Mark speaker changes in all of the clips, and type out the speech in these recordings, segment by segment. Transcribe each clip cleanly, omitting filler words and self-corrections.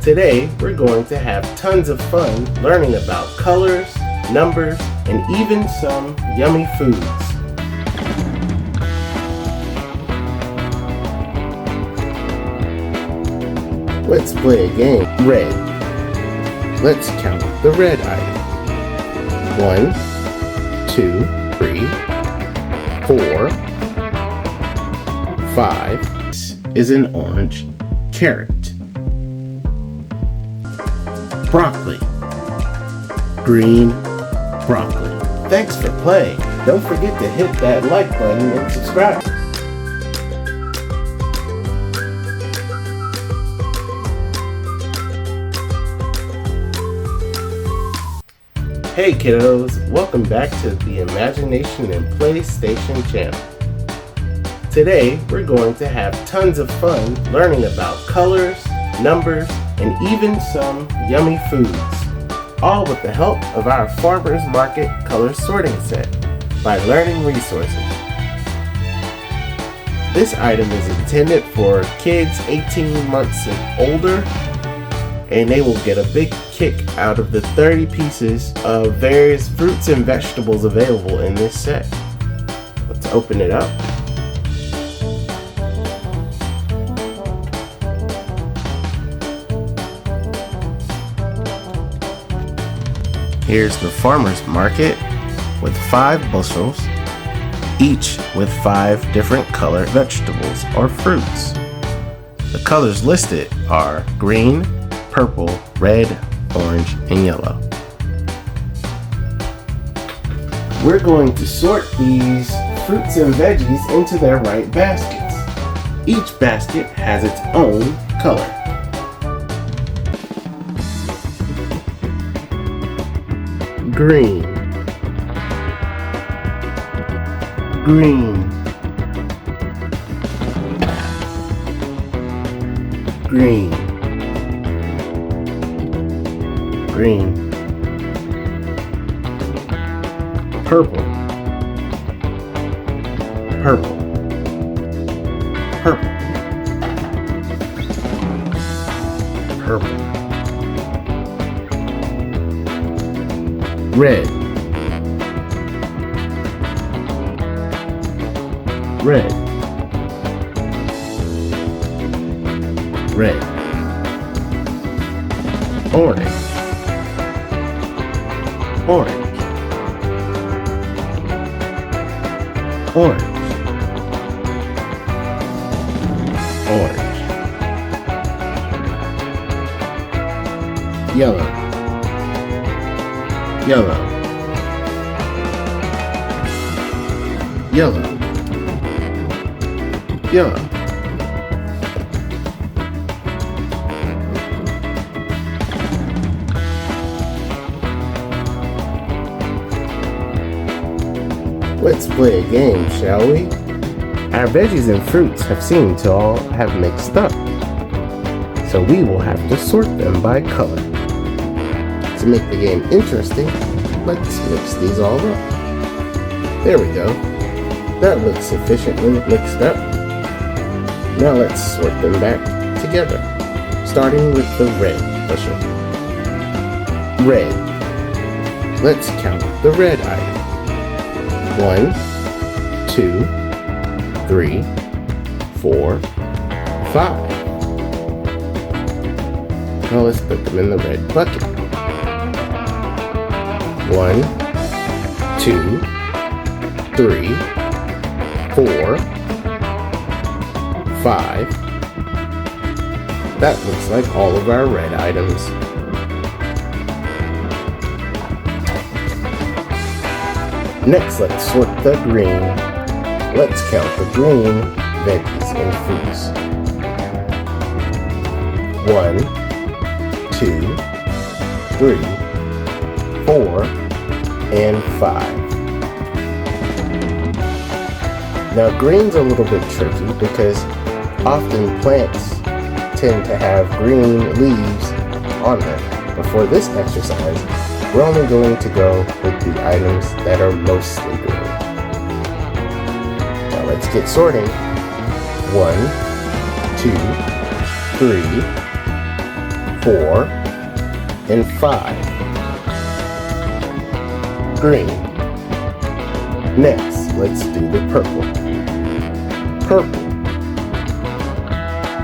Speaker 1: Today, we're going to have tons of fun learning about colors, numbers, and even some yummy foods. Let's play a game. Red. Let's count the red item. 1, 2, 3, 4, 5. This is an orange carrot. Broccoli. Green broccoli. Thanks for playing. Don't forget to hit that like button and subscribe. Hey kiddos, welcome back to the Imagination and Play Station channel. Today, we're going to have tons of fun learning about colors, numbers, and even some yummy foods, all with the help of our Farmer's Market color sorting set by Learning Resources. This item is intended for kids 18 months and older, and they will get a big kick out of the 30 pieces of various fruits and vegetables available in this set. Let's open it up. Here's the farmer's market with 5 bushels, each with 5 different colored vegetables or fruits. The colors listed are green, purple, red, orange, and yellow. We're going to sort these fruits and veggies into their right baskets. Each basket has its own color. Green, green, green, green, purple, purple, purple, purple, red, red, red, orange, orange, orange, orange, yellow, yellow, yellow, yellow, Let's play a game, shall we? Our veggies and fruits have seemed to all have mixed up, so we will have to sort them by color. To make the game interesting, let's mix these all up. There we go. That looks sufficiently mixed up. Now let's sort them back together, starting with the red bushel. Red. Let's count the red item. 1, 2, 3, 4, 5. Now let's put them in the red bucket. 1, 2, 3, 4, 5. That looks like all of our red items. Next, let's sort the green. Let's count the green veggies and fruits. 1, 2, 3, 4, and 5. Now green's a little bit tricky because often plants tend to have green leaves on them. But for this exercise, we're only going to go with the items that are mostly green. Now let's get sorting. 1, 2, 3, 4, and 5. Green. Next, let's do the purple. Purple.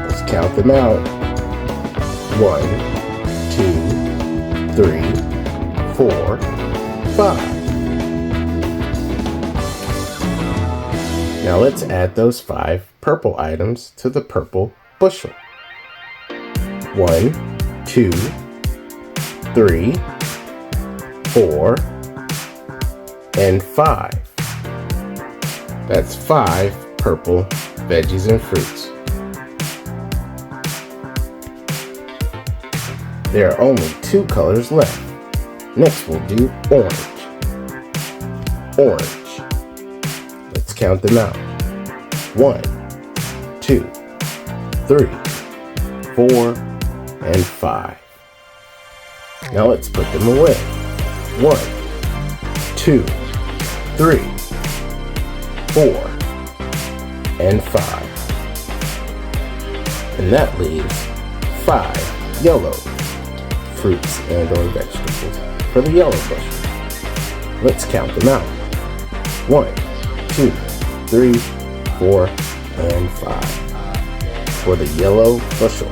Speaker 1: Let's count them out. 1, 2, 3, 4, 5. Now let's add those 5 purple items to the purple bushel. 1, 2, 3, 4, and 5. That's 5 purple veggies and fruits. There are only 2 colors left. Next we'll do orange. Orange. Let's count them out. 1, 2, 3, 4, and 5. Now let's put them away. 1, 2, 3, 4, and 5. And that leaves 5 yellow fruits and or vegetables for the yellow bushel. Let's count them out. 1, 2, 3, 4, and 5 for the yellow bushel.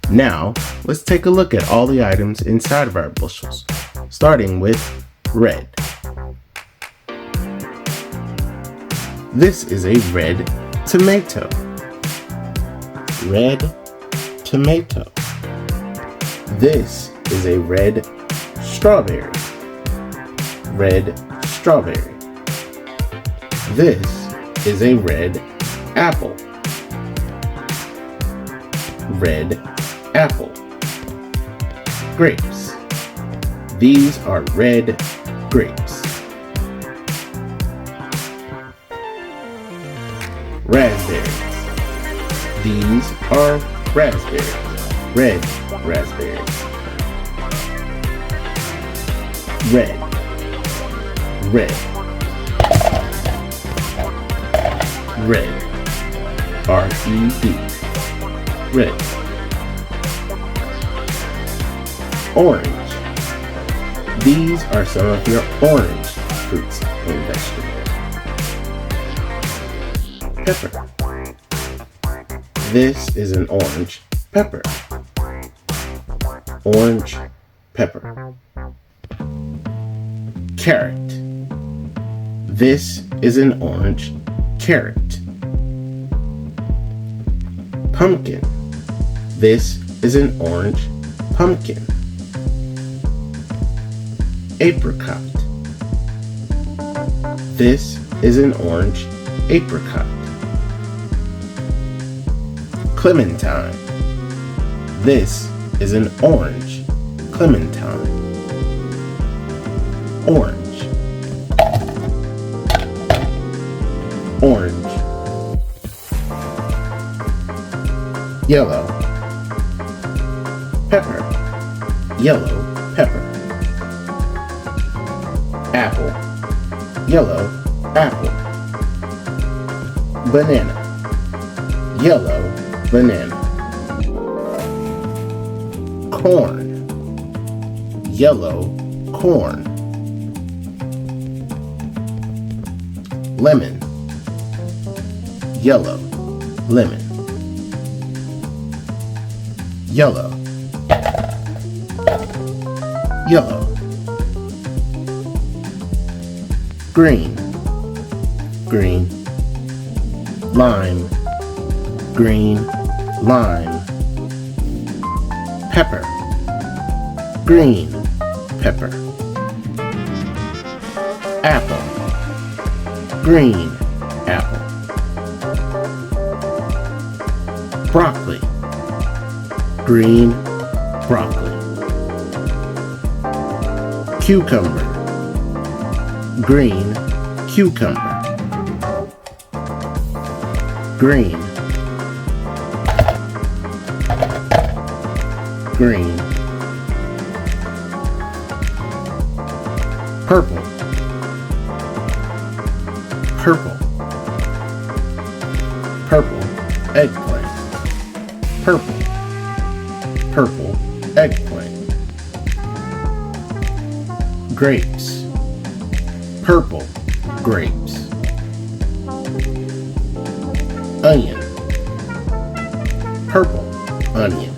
Speaker 1: Now, let's take a look at all the items inside of our bushels, starting with red. This is a red tomato. Red tomato. This is a red strawberry. Red strawberry. This is a red apple. Red apple. Grapes. These are red grapes. Raspberries. These are raspberries. Red raspberries. Red. Red. Red. R-E-D. Red. Orange. These are some of your orange fruits and vegetables. Pepper. This is an orange pepper. Orange pepper. Carrot. This is an orange carrot. Pumpkin. This is an orange pumpkin. Apricot. This is an orange apricot. Clementine. This is an orange clementine. Orange. Orange. Yellow. Pepper. Yellow pepper. Apple. Yellow apple. Banana. Yellow banana. Corn. Yellow corn. Lemon. Yellow lemon. Yellow. Yellow. Green. Green. Lime. Green. Lime. Pepper. Green pepper. Apple. Green apple. Broccoli. Green broccoli. Cucumber. Green cucumber. Green. Green. Purple. Purple. Purple eggplant. Purple. Purple eggplant. Grapes. Purple grapes. Onion. Purple onion.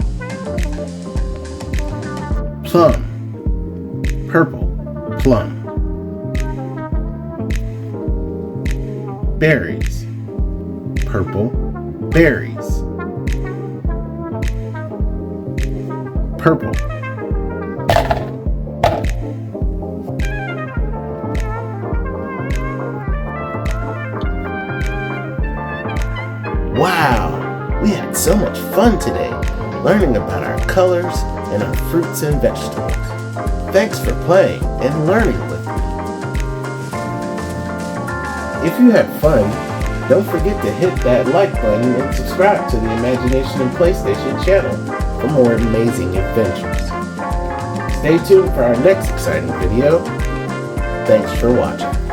Speaker 1: Plum. Purple plum. Berries. Purple berries. Purple. Wow, we had so much fun today, learning about our colors and our fruits and vegetables. Thanks for playing and learning with me. If you had fun, don't forget to hit that like button and subscribe to the Imagination and PlayStation channel for more amazing adventures. Stay tuned for our next exciting video. Thanks for watching.